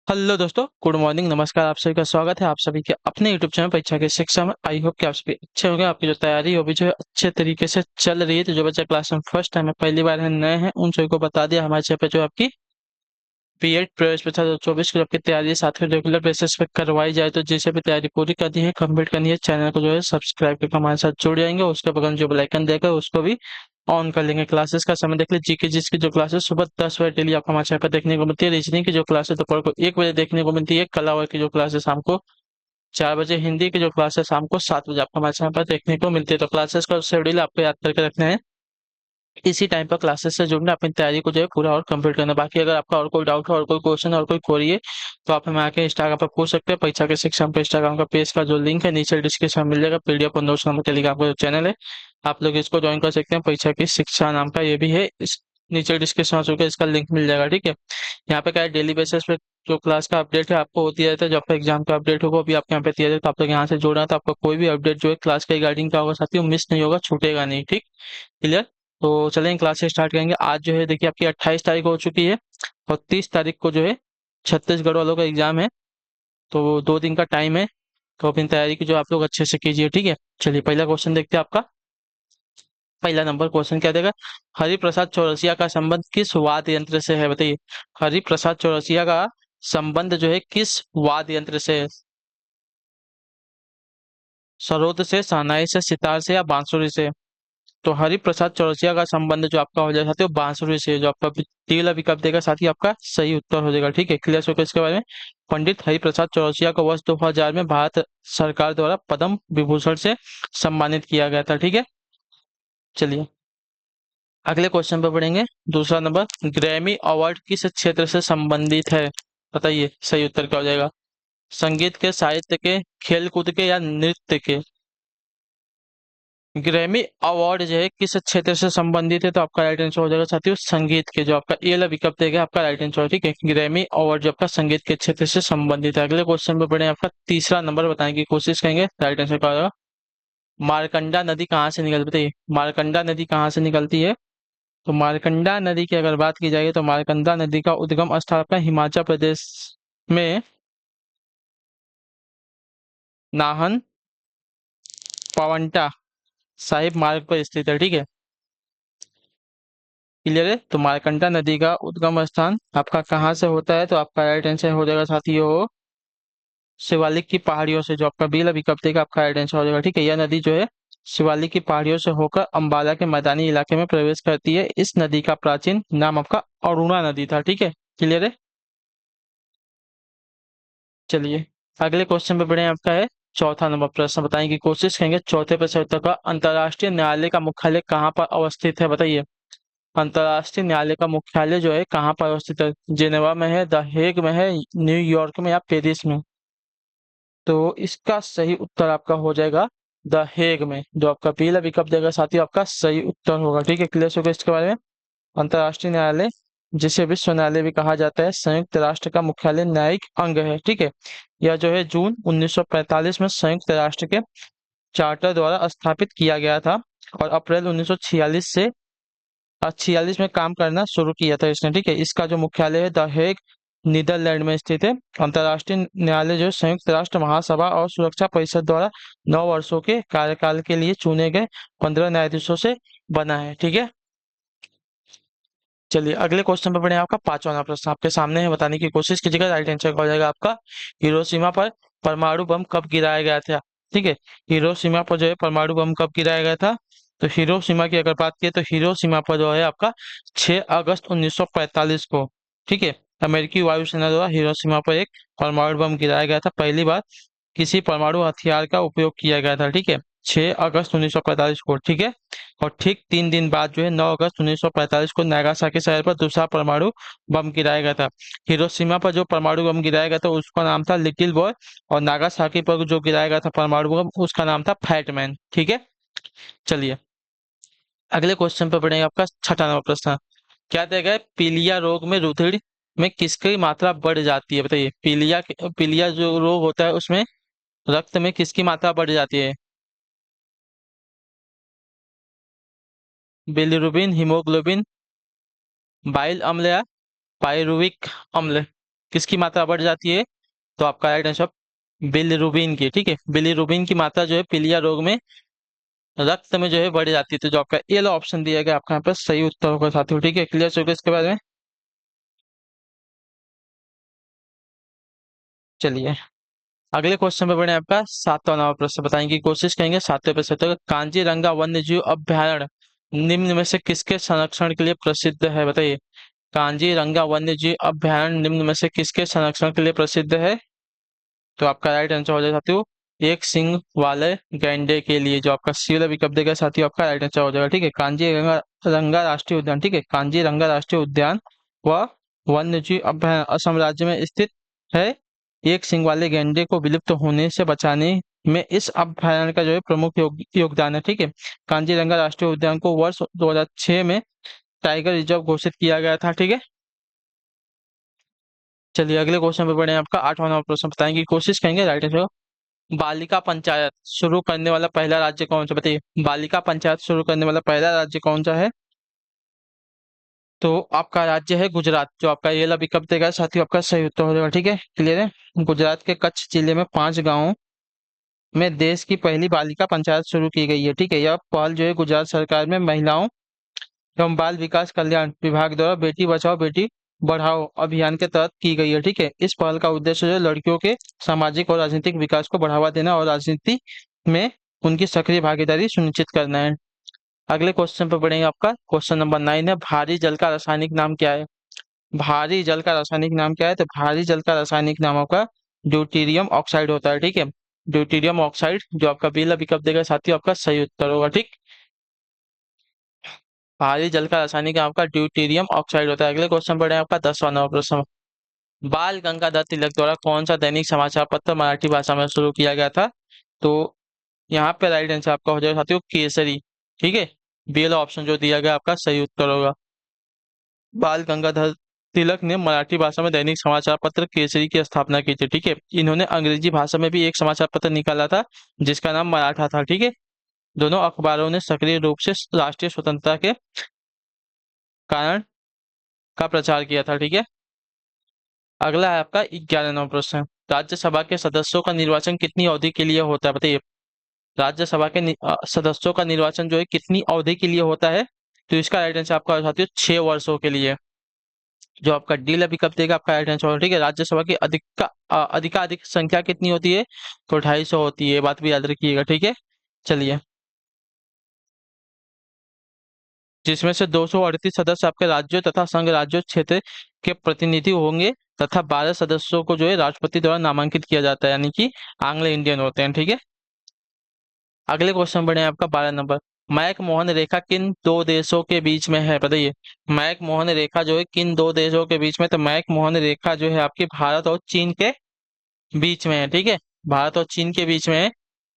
Hello दोस्तों, good morning, नमस्कार। आप सभी का स्वागत है आप सभी के अपने यूट्यूब चैनल परीक्षा की शिक्षा में। आई होप कि आप सभी अच्छे होंगे। आपकी जो तैयारी है वो भी जो है अच्छे तरीके से चल रही है। तो जो बच्चा क्लास में फर्स्ट टाइम है, पहली बार है, नए हैं, उन सभी को बता दिया हमारे चैनल पे जो आपकी बीएड प्रवेश परीक्षा 2024 की जो आपकी तैयारी है साथ में रेगुलर बेसिस पे करवाई जाए। तो जैसे भी तैयारी पूरी करनी है, कंप्लीट करनी है, चैनल को जो है सब्सक्राइब करके हमारे साथ जुड़ जाएंगे। उसके बगल में जो बेल आइकन देगा उसको भी ऑन कर लेंगे। क्लासेस का समय देख लीजिए। जीके जिसकी जो क्लासेस सुबह 10 बजे डेली आपको हमारे चैनल पर देखने को मिलती है। रीजनिंग की जो क्लासेस दोपहर को 1 बजे देखने को मिलती है। कला की जो क्लासेस शाम को 4 बजे, हिंदी की जो क्लासेस शाम को 7 बजे आपको हमारे चैनल पर देखने को मिलती है। तो क्लासेस का शेड्यूल आपको याद करके रखना है। इसी टाइम पर क्लासेस से जुड़ना, अपनी तैयारी को जो है पूरा और कंप्लीट करना। बाकी अगर आपका और कोई डाउट है और कोई क्वेश्चन और कोई क्वेरी है तो आप हमें आके इंस्टाग्राम पर पूछ सकते हैं। परीक्षा के शिक्षा पे इंस्टाग्राम का पेज का जो लिंक है नीचे डिस्क्रिप्शन में मिल जाएगा। पीडीएफ और नोट्स नंबर टेलीग्राम का जो चैनल है, आप लोग इसको ज्वाइन कर सकते हैं। परीक्षा की शिक्षा नाम का ये भी है, इस नीचे डिस्क्रिप्शन में इसका लिंक मिल जाएगा। ठीक है, यहाँ पे क्या है, डेली बेसिस पे जो क्लास का अपडेट है आपको होती रहता है। जब आपका एग्जाम का अपडेट होगा अभी आपके यहाँ पे दिया जाए, तो आप लोग यहाँ से जुड़ना है। तो आपका कोई भी अपडेट जो है क्लास के रिगार्डिंग का होगा साथियों, मिस नहीं होगा, छूटेगा नहीं। ठीक, क्लियर। तो चलें क्लास से स्टार्ट करेंगे। आज जो है देखिए आपकी 28 तारीख हो चुकी है और 30 तारीख को जो है छत्तीसगढ़ वालों का एग्जाम है। तो 2 दिन का टाइम है। तो अपनी तैयारी की जो आप लोग अच्छे से कीजिए। ठीक है, चलिए पहला क्वेश्चन देखते हैं आपका। पहला नंबर क्वेश्चन क्या देगा, हरिप्रसाद चौरसिया का संबंध किस वाद्य यंत्र से है, बताइए। हरिप्रसाद चौरसिया का संबंध जो है किस वाद्य यंत्र से है? सरोद से, शहनाई से, सितार से या बांसुरी से? तो हरिप्रसाद चौरसिया का संबंध जो आपका हो जाएगा साथियों बांसुरी से। जो आपका तीला विकल्प देगा साथी आपका सही उत्तर हो जाएगा। ठीक है, क्लियर हो गया इसके बारे में। पंडित हरिप्रसाद चौरसिया को वर्ष 2000 में भारत सरकार द्वारा पद्म विभूषण से सम्मानित किया गया था। ठीक है, चलिए अगले क्वेश्चन पर बढ़ेंगे। दूसरा नंबर, ग्रैमी अवार्ड किस क्षेत्र से संबंधित है, बताइए। सही उत्तर क्या हो जाएगा? संगीत के, साहित्य के, खेल कूद के या नृत्य के? ग्रैमी अवार्ड जो है किस क्षेत्र से संबंधित है, तो आपका राइट आंसर हो जाएगा साथियों संगीत के। जो आपका ए वाला विकल्प देगा आपका राइट आंसर। ठीक है, ग्रैमी अवार्ड जो आपका संगीत के क्षेत्र से संबंधित है। अगले क्वेश्चन पे बढ़े, आपका तीसरा नंबर बताने की कोशिश करेंगे। राइट आंसर क्या होगा? मारकंडा नदी कहाँ से निकलती है? मारकंडा नदी कहाँ से निकलती है? तो मारकंडा नदी की अगर बात की जाए तो मारकंडा नदी का उद्गम स्थल आपका हिमाचल प्रदेश में नाहन पावंटा साहिब मार्ग पर स्थित है। ठीक है, क्लियर है। तो मारकंडा नदी का उद्गम स्थान आपका कहाँ से होता है, तो आपका राइट आंसर हो जाएगा साथियों शिवालिक की पहाड़ियों से। जो आपका बी विकल्प देगा आपका राइट आंसर हो जाएगा। ठीक है, यह नदी जो है शिवालिक की पहाड़ियों से होकर अंबाला के मैदानी इलाके में प्रवेश करती है। इस नदी का प्राचीन नाम आपका अरुणा नदी था। ठीक है, क्लियर है। चलिए अगले क्वेश्चन पे बढ़े, आपका है चौथा नंबर प्रश्न। बताने की कोशिश करेंगे। चौथे प्रश्न उत्तर का, अंतर्राष्ट्रीय न्यायालय का मुख्यालय कहाँ पर अवस्थित है, बताइए। अंतर्राष्ट्रीय न्यायालय का मुख्यालय जो है कहाँ पर अवस्थित है? जेनेवा में है, द हेग में है, न्यूयॉर्क में या पेरिस में? तो इसका सही उत्तर आपका हो जाएगा द हेग में। जो आपका पहला विकल्प देगा साथी आपका सही उत्तर होगा। ठीक है, क्लियर होगा इसके बारे में। अंतर्राष्ट्रीय न्यायालय जिसे विश्व न्यायालय भी कहा जाता है, संयुक्त राष्ट्र का मुख्यालय न्यायिक अंग है। ठीक है, यह जो है जून 1945 में संयुक्त राष्ट्र के चार्टर द्वारा स्थापित किया गया था और अप्रैल 1946 से 46 में काम करना शुरू किया था इसने। ठीक है, इसका जो मुख्यालय है द हेग नीदरलैंड में स्थित है। अंतर्राष्ट्रीय न्यायालय जो है संयुक्त राष्ट्र महासभा और सुरक्षा परिषद द्वारा 9 वर्षों के कार्यकाल के लिए चुने गए 15 न्यायाधीशों से बना है। ठीक है, चलिए अगले क्वेश्चन पे बढ़े। आपका पांचवा प्रश्न आपके सामने है, बताने की कोशिश कीजिएगा। राइट आंसर हो जाएगा आपका हिरोशिमा पर परमाणु बम कब गिराया गया था। ठीक है, हिरोशिमा पर जो है परमाणु बम कब गिराया गया था? तो हिरोशिमा की अगर बात करें तो हिरोशिमा पर जो है आपका 6 अगस्त 1945 को, ठीक है, अमेरिकी वायुसेना द्वारा हिरोशिमा पर एक परमाणु बम गिराया गया था। पहली बार किसी परमाणु हथियार का उपयोग किया गया था। ठीक है, 6 अगस्त 1945 को। ठीक है, और ठीक 3 दिन बाद जो है 9 अगस्त 1945 को नागासाकी शहर पर दूसरा परमाणु बम गिराया गया था। हिरोशिमा पर जो परमाणु बम गिराया गया था उसका नाम था लिटिल बॉय, और नागासाकी पर जो गिराया गया था परमाणु बम उसका नाम था फैट मैन। ठीक है, चलिए अगले क्वेश्चन पर बढ़ेंगे। आपका छठा नंबर प्रश्न क्या दिया गया है? पीलिया रोग में रुधिर में किसकी मात्रा बढ़ जाती है, बताइए। पीलिया जो रोग होता है उसमें रक्त में किसकी मात्रा बढ़ जाती है? बिलिरुबिन, हीमोग्लोबिन, बाइल अम्ल या पायरुविक अम्ल? किसकी मात्रा बढ़ जाती है? तो आपका राइट आंसर बिलिरुबिन की। ठीक है, बिलिरुबिन की मात्रा जो है पीलिया रोग में रक्त में जो है बढ़ जाती है। तो जो आपका ये वाला ऑप्शन दिया गया आपका यहाँ पर सही उत्तर होगा साथियों। ठीक है, क्लियर हो गया इसके बारे में। चलिए अगले क्वेश्चन पे बढ़े। आपका 7वां नंबर प्रश्न बताने की कोशिश करेंगे। 7वें प्रश्न तो कांजीरंगा वन्य जीव अभ्यारण्य निम्न में से किसके संरक्षण के लिए प्रसिद्ध है? बताइए, कांजीरंगा वन्य जीव अभ्यारण्य निम्न में से किसके संरक्षण के लिए प्रसिद्ध है? तो आपका राइट आंसर हो जाएगा साथियों एक सिंग वाले गैंडे के लिए। जो आपका सी वाला विकल्प देगा साथियों आपका राइट आंसर हो जाएगा। ठीक है, कांजीरंगा रंगा राष्ट्रीय उद्यान। ठीक है, कांजीरंगा राष्ट्रीय उद्यान व वन्य जीव अभ्यारण्य असम राज्य में स्थित है। एक सिंग वाले गैंडे को विलुप्त होने से बचाने में इस अभ्यारण्य का जो है प्रमुख योगदान है। ठीक है, कांजीरंगा राष्ट्रीय उद्यान को वर्ष 2006 में टाइगर रिजर्व घोषित किया गया था। ठीक है, चलिए अगले क्वेश्चन पे बढ़े। आपका 8वां नंबर प्रश्न बताने की कोशिश करेंगे। राइट आंसर, बालिका पंचायत शुरू करने वाला पहला राज्य कौन सा? बताइए, बालिका पंचायत शुरू करने वाला पहला राज्य कौन सा है? तो आपका राज्य है गुजरात। जो आपका ये वाला विकल्प देगा साथियों आपका सही उत्तर हो जाएगा। ठीक है, क्लियर है। गुजरात के कच्छ जिले में 5 गांवों में देश की पहली बालिका पंचायत शुरू की गई है। ठीक है, यह पहल जो है गुजरात सरकार में महिलाओं एवं बाल विकास कल्याण विभाग द्वारा बेटी बचाओ बेटी बढ़ाओ अभियान के तहत की गई है। ठीक है, इस पहल का उद्देश्य जो है लड़कियों के सामाजिक और राजनीतिक विकास को बढ़ावा देना और राजनीति में उनकी सक्रिय भागीदारी सुनिश्चित करना है। अगले क्वेश्चन पर बढ़ेंगे। आपका क्वेश्चन नंबर 9 है, भारी जल का रासायनिक नाम क्या है? भारी जल का रासायनिक नाम क्या है? तो भारी जल का रासायनिक नाम आपका ड्यूटीरियम ऑक्साइड होता है। ठीक है, ड्यूटीरियम ऑक्साइड जो आपका बी वाला विकल्प देगा साथियों आपका सही उत्तर होगा। ठीक, भारी जल का रासायनिक नाम आपका ड्यूटीरियम ऑक्साइड होता है। अगले क्वेश्चन पर आपका 10वां नंबर प्रश्न, बाल गंगाधर तिलक द्वारा कौन सा दैनिक समाचार पत्र मराठी भाषा में शुरू किया गया था? तो यहाँ पे राइट आंसर आपका हो जाएगा साथियों केसरी। ठीक है, बी वाला ऑप्शन जो दिया गया आपका सही उत्तर होगा। बाल गंगाधर तिलक ने मराठी भाषा में दैनिक समाचार पत्र केसरी की स्थापना की थी। ठीक है, इन्होंने अंग्रेजी भाषा में भी एक समाचार पत्र निकाला था जिसका नाम मराठा था। ठीक है, दोनों अखबारों ने सक्रिय रूप से राष्ट्रीय स्वतंत्रता के कारण का प्रचार किया था। ठीक है, अगला है आपका 11वां प्रश्न, राज्यसभा के सदस्यों का निर्वाचन कितनी अवधि के लिए होता है? बताइए, राज्यसभा के सदस्यों का निर्वाचन जो है कितनी अवधि के लिए होता है? तो इसका राइट आंसर आपका साथियों 6 वर्षों के लिए। जो आपका डी विकल्प देगा आपका राइट आंसर होगा। ठीक है, राज्यसभा की अधिकाधिक संख्या कितनी होती है? तो 250 होती है, बात भी याद रखिएगा। ठीक है, चलिए, जिसमें से 238 सदस्य आपके राज्यों तथा संघ राज्यों क्षेत्र के प्रतिनिधि होंगे तथा 12 सदस्यों को जो है राष्ट्रपति द्वारा नामांकित किया जाता है, यानी कि आंग्ल इंडियन होते हैं। ठीक है, अगले क्वेश्चन बढ़े आपका 12 नंबर, मैक मोहन रेखा किन दो देशों के बीच में है? बताइए, मैक मोहन रेखा जो है किन दो देशों के बीच में? तो मैक मोहन रेखा जो है आपकी भारत और चीन के बीच में है। ठीक है, भारत और चीन के बीच में है।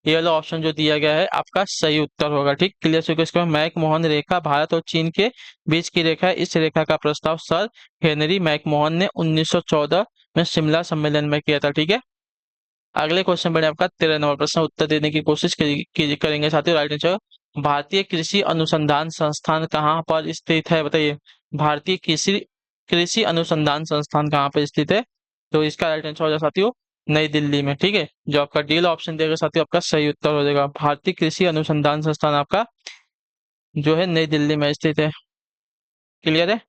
ये वाला ऑप्शन जो दिया गया है आपका सही उत्तर होगा। ठीक, क्लियर हो गया इसका मैक मोहन रेखा भारत और चीन के बीच की रेखा है। इस रेखा का प्रस्ताव सर हेनरी मैकमोहन ने 1914 में शिमला सम्मेलन में किया था। ठीक है, अगले क्वेश्चन बढ़े आपका 13 नंबर प्रश्न, उत्तर देने की कोशिश करेंगे साथियों। राइट आंसर, भारतीय कृषि अनुसंधान संस्थान कहाँ पर स्थित है? बताइए, भारतीय कृषि कृषि अनुसंधान संस्थान कहाँ पर स्थित है? तो इसका राइट आंसर हो जाएगा साथियों नई दिल्ली में। ठीक है, जो आपका डी ऑप्शन देगा साथियों आपका सही उत्तर हो जाएगा। भारतीय कृषि अनुसंधान संस्थान आपका जो है नई दिल्ली में स्थित है। क्लियर है,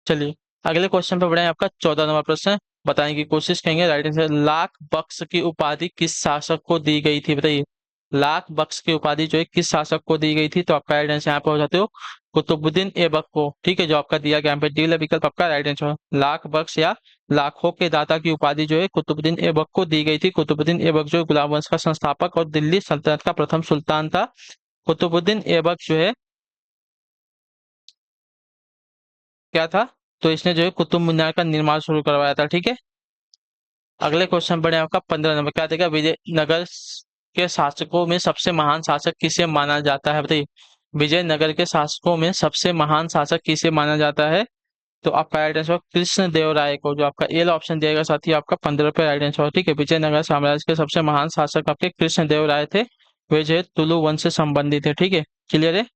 चलिए अगले क्वेश्चन पे बढ़े। आपका 14 नंबर प्रश्न बताने की कोशिश करेंगे। राइट आंसर, लाख बक्स की उपाधि किस शासक को दी गई थी? बताइए, लाख बक्स की उपाधि जो है किस शासक को दी गई थी? तो आपका राइट आंसर यहाँ पे हो जाते हो कुतुबुद्दीन ऐबक को। ठीक है, जो आपका दिया गया यहाँ पे डी विकल्प आपका राइट आंसर, लाख बक्स या लाखों के दाता की उपाधि जो है कुतुबुद्दीन ऐबक को दी गई थी। कुतुबुद्दीन ऐबक जो है गुलाम वंश का संस्थापक और दिल्ली सल्तनत का प्रथम सुल्तान था। कुतुबुद्दीन ऐबक जो है क्या था? तो इसने जो है कुतुब मीनार का निर्माण शुरू करवाया था। ठीक है, अगले क्वेश्चन बढ़े आपका 15 नंबर, क्या देगा, विजयनगर के शासकों में सबसे महान शासक किसे माना जाता है? बताइए, विजयनगर के शासकों में सबसे महान शासक किसे माना जाता है? तो आपका राइट आंसर कृष्ण देव राय को। जो आपका ए ऑप्शन दिएगा साथ ही आपका 15 पे राइट आंसर। ठीक है, विजयनगर साम्राज्य के सबसे महान शासक आपके कृष्ण देव राय थे। वे जो है तुलु वंश से संबंधित है। ठीक है, क्लियर है।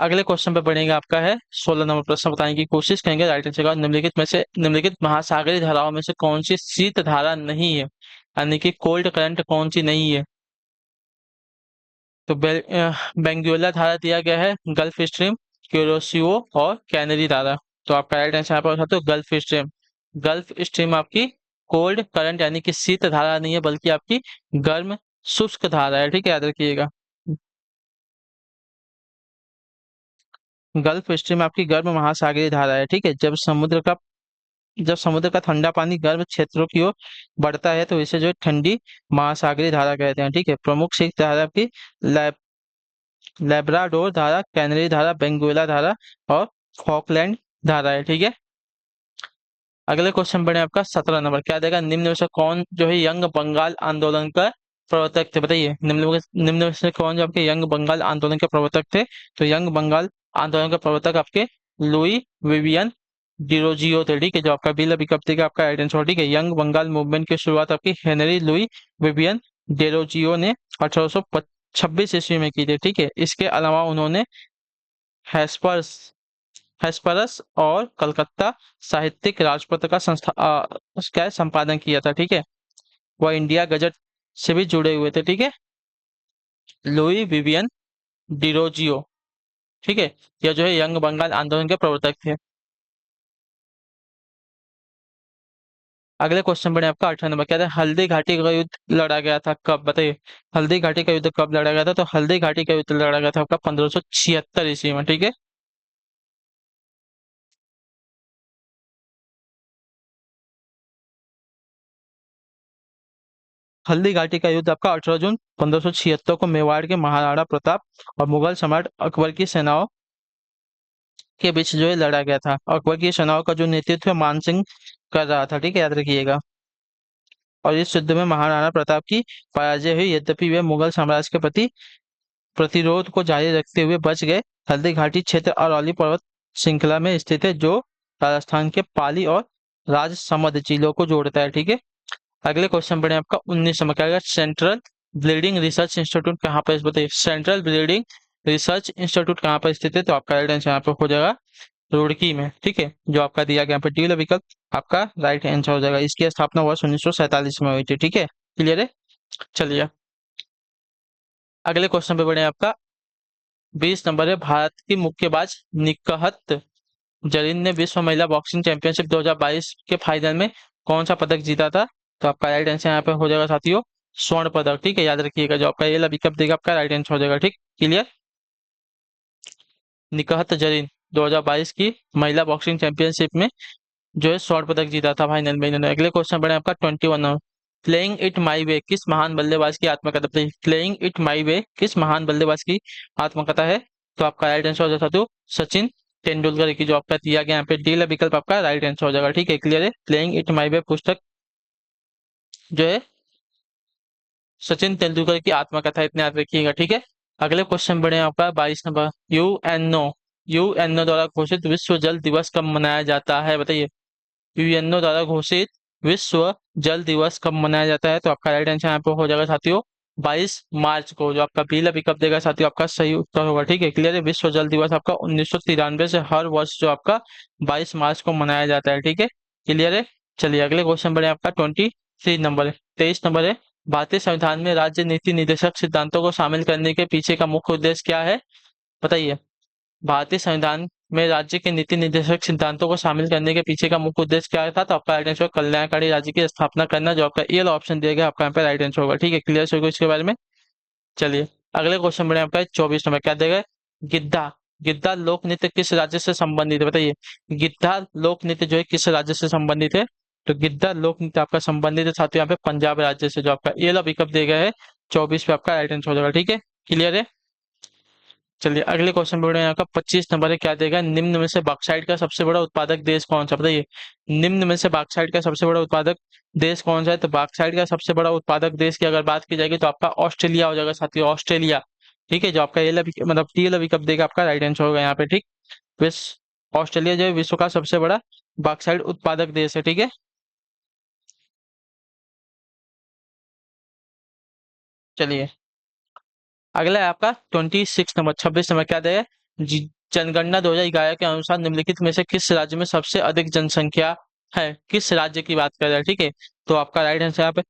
अगले क्वेश्चन पे बढ़ेंगे, आपका है 16 नंबर प्रश्न बताने की कोशिश करेंगे। राइट आंसर का निम्नलिखित महासागरीय धाराओं में से कौन सी शीत धारा नहीं है, यानी कि कोल्ड करंट कौन सी नहीं है। तो बेंगुएला धारा दिया गया है, गल्फ स्ट्रीम, क्यूरोसियो और कैनरी धारा। तो आपका राइट आंसर यहाँ पर होता है गल्फ स्ट्रीम। गल्फ स्ट्रीम आपकी कोल्ड करंट यानी कि शीत धारा नहीं है, बल्कि आपकी गर्म शुष्क धारा है। ठीक है, याद रखिएगा। गल्फ स्ट्रीम आपकी गर्म महासागरीय धारा है। ठीक है, जब समुद्र का ठंडा पानी गर्म क्षेत्रों की ओर बढ़ता है तो इसे जो है ठंडी महासागरीय धारा कहते हैं। ठीक है, प्रमुख शीत धारा आपकी लेब्राडोर धारा, कैनरी धारा, बेंगुएला धारा और फॉकलैंड धारा है। ठीक है, अगले क्वेश्चन बढ़े, आपका 17 नंबर क्या देगा, निम्न में से कौन जो है यंग बंगाल आंदोलन का प्रवर्तक थे, बताइए। निम्न में से कौन जो आपके यंग बंगाल आंदोलन के प्रवर्तक थे। तो यंग बंगाल आंदोलन के प्रवर्तक आपके लुई विवियन डिरोजियो थे। ठीक है, जो आपका बिल पिकअप देगा आपका आइडेंटिटी। ठीक है, यंग बंगाल मूवमेंट की शुरुआत आपकी हेनरी लुई विवियन डेरोजियो ने 1826 ईस्वी में की थी। ठीक है, इसके अलावा उन्होंने हेस्पर्स हेस्परस और कलकत्ता साहित्यिक राजपत्र का उसका संपादन किया था। ठीक है, वह इंडिया गजट से भी जुड़े हुए थे। ठीक है, लुई विवियन डिरोजियो। ठीक है, यह जो है यंग बंगाल आंदोलन के प्रवर्तक थे। अगले क्वेश्चन बढ़े, आपका 18 नंबर क्या था, हल्दी घाटी का युद्ध लड़ा गया था कब, बताइए। हल्दी घाटी का युद्ध कब लड़ा गया था। तो हल्दी घाटी का युद्ध लड़ा गया था आपका 1576 ईस्वी में। ठीक है, हल्दी घाटी का युद्ध आपका 18 जून 1576 को मेवाड़ के महाराणा प्रताप और मुगल सम्राट अकबर की सेनाओं के बीच जो है लड़ा गया था। अकबर की सेनाओं का जो नेतृत्व है मान सिंह कर रहा था। ठीक है, याद रखिएगा। और इस युद्ध में महाराणा प्रताप की पराजय हुई, यद्यपि वे मुगल साम्राज्य के प्रति प्रतिरोध को जारी रखते हुए बच गए। हल्दी घाटी क्षेत्र अरवली पर्वत श्रृंखला में स्थित है, जो राजस्थान के पाली और राजसमंद जिलों को जोड़ता है। ठीक है, अगले क्वेश्चन बढ़े, आपका 19 नंबर क्या आएगा, सेंट्रल ब्लीडिंग रिसर्च इंस्टीट्यूट कहाँ पर, बताइए। सेंट्रल ब्लीडिंग रिसर्च इंस्टीट्यूट कहाँ पर स्थित है। तो आपका राइट आंसर यहाँ पे हो जाएगा रुड़की में। ठीक है, जो आपका दिया गया यहाँ पे डी वाला विकल्प आपका राइट आंसर हो जाएगा। इसकी स्थापना वर्ष 1947 में हुई थी। ठीक है, क्लियर है। चलिए अगले क्वेश्चन पे बढ़े, आपका 20 नंबर है, भारत की मुक्केबाज निकहत जरीन ने विश्व महिला बॉक्सिंग चैंपियनशिप 2022 के फाइनल में कौन सा पदक जीता था। तो आपका राइट आंसर यहाँ पे हो जाएगा साथियों स्वर्ण पदक। ठीक है, याद रखिएगा, जो आपका ये वाला विकल्प देगा आपका राइट आंसर हो जाएगा। ठीक, क्लियर। निकहत जरीन 2022 की महिला बॉक्सिंग चैंपियनशिप में जो है स्वर्ण पदक जीता था फाइनल में इन्होंने। अगले क्वेश्चन बढ़े, आपका 21 नंबर, प्लेइंग इट माई वे किस महान बल्लेबाज की आत्मकथा, प्लेइंग इट माई वे किस महान बल्लेबाज की आत्मकथा है। तो आपका राइट आंसर हो जाता तो सचिन तेंदुलकर की, जो आपका दिया गया यहाँ पे डी विकल्प आपका राइट आंसर हो जाएगा। ठीक है, क्लियर है। प्लेइंग इट माई वे पुस्तक जो है सचिन तेंदुलकर की आत्मकथा, इतने याद रखिएगा। ठीक है, अगले क्वेश्चन बढ़े, आपका 22 नंबर, यूएनओ यूएनओ द्वारा घोषित विश्व जल दिवस कब मनाया जाता है, बताइए। यूएनओ द्वारा घोषित विश्व जल दिवस कब मनाया जाता है। तो आपका राइट आंसर यहाँ पे हो जाएगा साथियों 22 मार्च को, जो आपका पीला विकल्प देगा साथियों आपका सही उत्तर होगा। ठीक है, क्लियर है। विश्व जल दिवस आपका 1993 से हर वर्ष जो आपका 22 मार्च को मनाया जाता है। ठीक है, क्लियर है। चलिए अगले क्वेश्चन बढ़े, आपका 23 नंबर है, 23 नंबर है, भारतीय संविधान में राज्य नीति निर्देशक सिद्धांतों को शामिल करने के पीछे का मुख्य उद्देश्य क्या है, बताइए। भारतीय संविधान में राज्य के नीति निर्देशक सिद्धांतों को शामिल करने के पीछे का मुख्य उद्देश्य क्या था। तो आपका राइट आंसर कल्याणकारी राज्य की स्थापना करना, जो आपका ये ऑप्शन दिया गया आपका यहाँ पे राइट आंसर होगा। ठीक है, क्लियर होगा इसके बारे में। चलिए अगले क्वेश्चन बढ़े, आपका 24 नंबर क्या देगा, गिद्धा गिद्धा लोक नृत्य किस राज्य से संबंधित है, बताइए। गिद्धा लोक नृत्य जो है किस राज्य से संबंधित है। तो गिद्धा लोक नृत्य आपका संबंधित है साथियों यहाँ पे पंजाब राज्य से, जो आपका ये विकल्प दिया गया है 24 पे आपका राइट आंसर हो जाएगा। ठीक है, क्लियर है। चलिए अगले क्वेश्चन पे यहाँ का 25 नंबर है, क्या देगा, निम्न में से बॉक्साइट का सबसे बड़ा उत्पादक देश कौन सा, बताइए। निम्न में से बॉक्साइट का सबसे बड़ा उत्पादक देश कौन सा है। तो बॉक्साइट का सबसे बड़ा उत्पादक देश की अगर बात की जाएगी तो आपका ऑस्ट्रेलिया हो जाएगा साथियों, ऑस्ट्रेलिया। ठीक है, जो आपका ये मतलब टी विकल्प देगा आपका राइट आंसर होगा यहाँ पे। ठीक, विश्व ऑस्ट्रेलिया जो है विश्व का सबसे बड़ा बॉक्साइट उत्पादक देश है। ठीक है, चलिए अगला है आपका 26 नंबर, 26 नंबर क्या देगा, जी- जनगणना 2011 के अनुसार निम्नलिखित में से किस राज्य में सबसे अधिक जनसंख्या है? किस राज्य की बात कर रहे हैं, ठीक है। तो आपका राइट आंसर यहाँ पे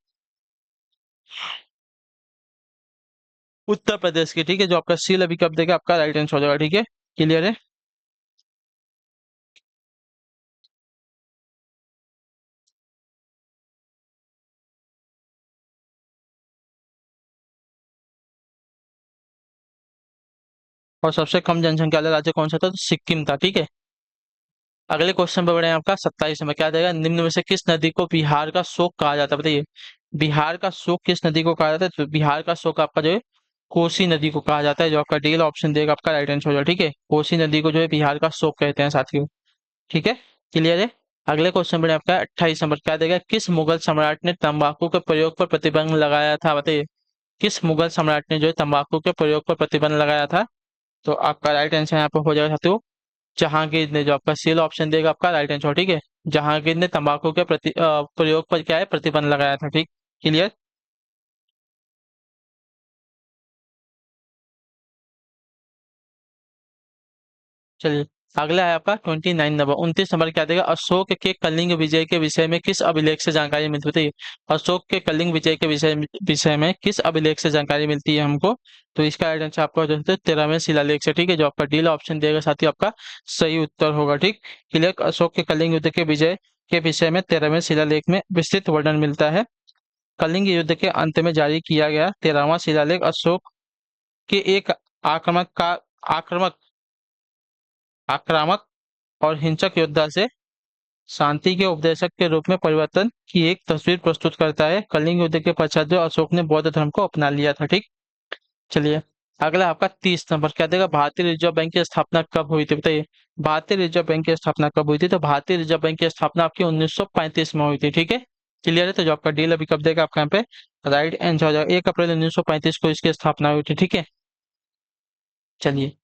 उत्तर प्रदेश की, ठीक है। जो आपका सील अभी कब देगा, आपका राइट आंसर हो जाएगा, ठीक है। क्लियर है। और सबसे कम जनसंख्या वाला राज्य कौन सा था? तो सिक्किम था, ठीक है। अगले क्वेश्चन पे बढ़े हैं, आपका 27 में क्या देगा, निम्न में से किस नदी को बिहार का शोक कहा जाता है, बताइए। बिहार का शोक किस नदी को कहा जाता है? तो बिहार का शोक आपका जो है कोसी नदी को कहा जाता है। जो आपका डी ऑप्शन देगा, आपका राइट आंसर हो जाएगा, ठीक है। कोसी नदी को जो है बिहार का शोक कहते हैं साथियों, ठीक है। क्लियर है। अगले क्वेश्चन में आपका 28 नंबर क्या देगा, किस मुगल सम्राट ने तंबाकू के प्रयोग पर प्रतिबंध लगाया था, बताइए। किस मुगल सम्राट ने जो है तंबाकू के प्रयोग पर प्रतिबंध लगाया था? तो आपका राइट आंसर यहाँ पे हो जाएगा साथियों जहांगीर ने। जो आपका सील ऑप्शन देगा, आपका राइट आंसर, ठीक है। जहांगीर ने तंबाकू के प्रयोग पर क्या है, प्रतिबंध लगाया था, ठीक। क्लियर। चलिए, अगला है आपका 29 नंबर, 29 नंबर क्या देगा, अशोक के कलिंग विजय के विषय में किस अभिलेख से जानकारी मिलती है, बताइए। अशोक के कलिंग विजय के विषय में किस अभिलेख से जानकारी मिलती है हमको? तो इसका राइट आंसर आपका हो जाता है 13वें शिलालेख से, ठीक है। जो आपका डी ऑप्शन देगा साथ ही आपका सही उत्तर होगा, ठीक। क्लियर। अशोक के कलिंग युद्ध के विजय के विषय में 13वें शिलालेख में विस्तृत वर्णन मिलता है। कलिंग युद्ध के अंत में जारी किया गया 13वां शिलालेख अशोक के एक आक्रामक का आक्रामक आक्रामक और हिंसक योद्धा से शांति के उपदेशक के रूप में परिवर्तन की एक तस्वीर प्रस्तुत करता है। कलिंग युद्ध के पश्चात जो अशोक ने बौद्ध धर्म को अपना लिया था, ठीक। चलिए, अगला आपका 30 नंबर क्या देगा, भारतीय रिजर्व बैंक की स्थापना कब हुई थी, बताइए। भारतीय रिजर्व बैंक की स्थापना कब हुई थी? तो भारतीय रिजर्व बैंक की स्थापना आपकी 1935 में हुई थी, ठीक है। क्लियर है। तो जो आपका डील अभी कब देगा, आपका यहाँ पे राइट आंसर हो जाएगा 1 अप्रैल 1935 को इसकी स्थापना हुई थी, ठीक है। चलिए,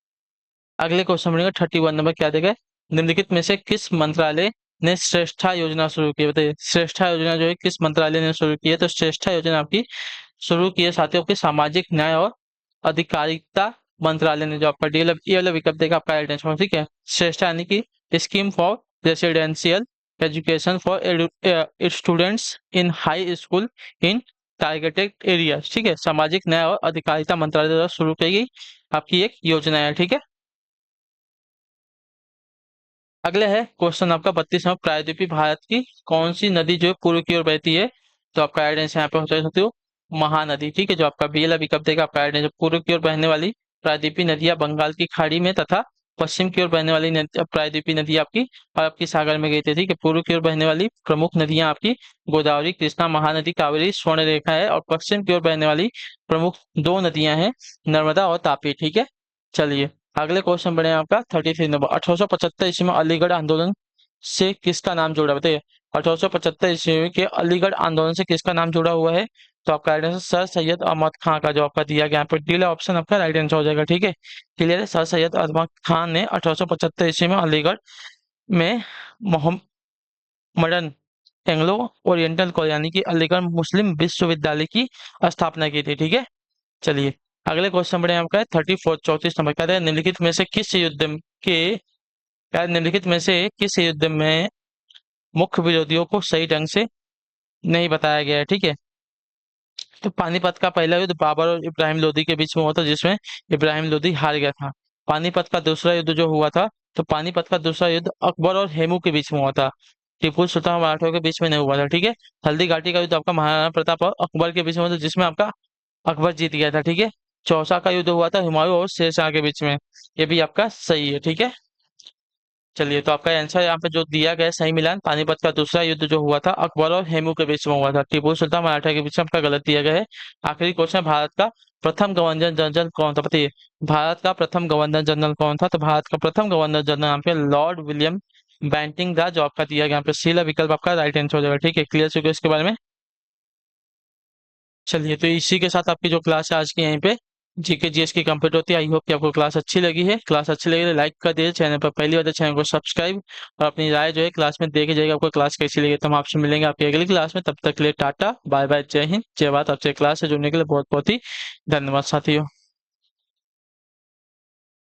अगले क्वेश्चन बढ़ेगा 31 नंबर क्या देगा, निम्नलिखित में से किस मंत्रालय ने श्रेष्ठा योजना शुरू की है? बताइए, श्रेष्ठा योजना जो है किस मंत्रालय ने शुरू की है? तो श्रेष्ठा योजना आपकी शुरू की है साथियों आपके सामाजिक न्याय और अधिकारिता मंत्रालय ने। जो आपका डीएल ये वाला विकल्प देगा, आपका राइट आंसर, ठीक है। श्रेष्ठा यानी कि scheme for residential education for students in high school in targeted area, ठीक है। सामाजिक न्याय और अधिकारिता मंत्रालय द्वारा शुरू की गई आपकी एक योजना है, ठीक है। अगले है क्वेश्चन आपका 32वां, प्रायद्वीपीय भारत की कौन सी नदी जो है पूर्व की ओर बहती है? तो आपका गाइडेंस यहाँ पे हो सकते हो महानदी, ठीक है। जो आपका बीएल अभी कब देगा, आपका गाइडेंस पूर्व की ओर बहने वाली प्रायद्वीपीय नदियां बंगाल की खाड़ी में तथा पश्चिम की ओर बहने वाली प्रायद्वीपीय नदी आपकी अरब की सागर में गई थी, ठीक है। पूर्व की ओर बहने वाली प्रमुख नदियां आपकी गोदावरी, कृष्णा, महानदी, कावेरी, स्वर्णरेखा है। और पश्चिम की ओर बहने वाली प्रमुख दो नदियां हैं, नर्मदा और तापी, ठीक है। चलिए, अगले क्वेश्चन बढ़े आपका 33 नंबर, 1875 ईस्वी में अलीगढ़ आंदोलन से किसका नाम जुड़ा, बताइए। 1875 ईस्वी के अलीगढ़ आंदोलन से किसका नाम जुड़ा हुआ है? तो आपका right answer sir Syed Ahmad Khan का जो आपका दिया गया यहाँ पर डी ऑप्शन आपका राइट आंसर हो जाएगा, ठीक है। क्लियर है। सर सैयद अहमद खान ने 1875 ईस्वी में अलीगढ़ में मोहम्मडन एंग्लो ओरिएंटल कॉलेज यानी कि अलीगढ़ मुस्लिम विश्वविद्यालय की स्थापना की थी, ठीक है। चलिए, अगले क्वेश्चन बढ़े आपका है 34 34 नंबर कहते हैं निम्नलिखित में से किस युद्ध के क्या निम्नलिखित में से किस युद्ध में मुख्य विरोधियों को सही ढंग से नहीं बताया गया है, ठीक है। तो पानीपत का पहला युद्ध बाबर और इब्राहिम लोदी के बीच में हुआ था, जिसमें इब्राहिम लोदी हार गया था। पानीपत का दूसरा युद्ध जो हुआ था, तो पानीपत का दूसरा युद्ध अकबर और हेमू के बीच में हुआ था, टीपू सुल्तान और मराठों के बीच में नहीं हुआ था, ठीक है। हल्दी घाटी का युद्ध आपका महाराणा प्रताप और अकबर के बीच में हुआ था, जिसमें आपका अकबर जीत गया था, ठीक है। चौसा का युद्ध हुआ था हुमायूं और शेरशाह के बीच में, ये भी आपका सही है, ठीक है। चलिए, तो आपका आंसर यहाँ पे जो दिया गया है सही मिलान, पानीपत का दूसरा युद्ध जो हुआ था अकबर और हेमू के बीच में हुआ था, टीपू सुल्तान मराठा के बीच में आपका गलत दिया गया है। आखिरी क्वेश्चन, भारत का प्रथम गवर्नर जनरल कौन था, बताइए। भारत का प्रथम गवर्नर जनरल कौन था? तो भारत का प्रथम गवर्नर जनरल यहाँ पे लॉर्ड विलियम बेंटिंग था, जो आपका दिया गया यहाँ पे सीला विकल्प आपका राइट आंसर हो जाएगा, ठीक है। क्लियर चुके इसके बारे में। चलिए, तो इसी के साथ आपकी जो क्लास है आज की यहीं पे जीके जीएस की कंप्लीट होती है। आई होप कि आपको क्लास अच्छी लगी है। क्लास अच्छी लगी तो लाइक कर दीजिए, चैनल पर पहली बार तो चैनल को सब्सक्राइब और अपनी राय जो है क्लास में दे के जाएगा आपको क्लास कैसी लगी। तो हम आपसे मिलेंगे आपकी अगली क्लास में, तब तक के लिए टाटा बाय बाय, जय हिंद जय भारत। आपसे क्लास से जुड़ने के लिए बहुत बहुत ही धन्यवाद साथियों।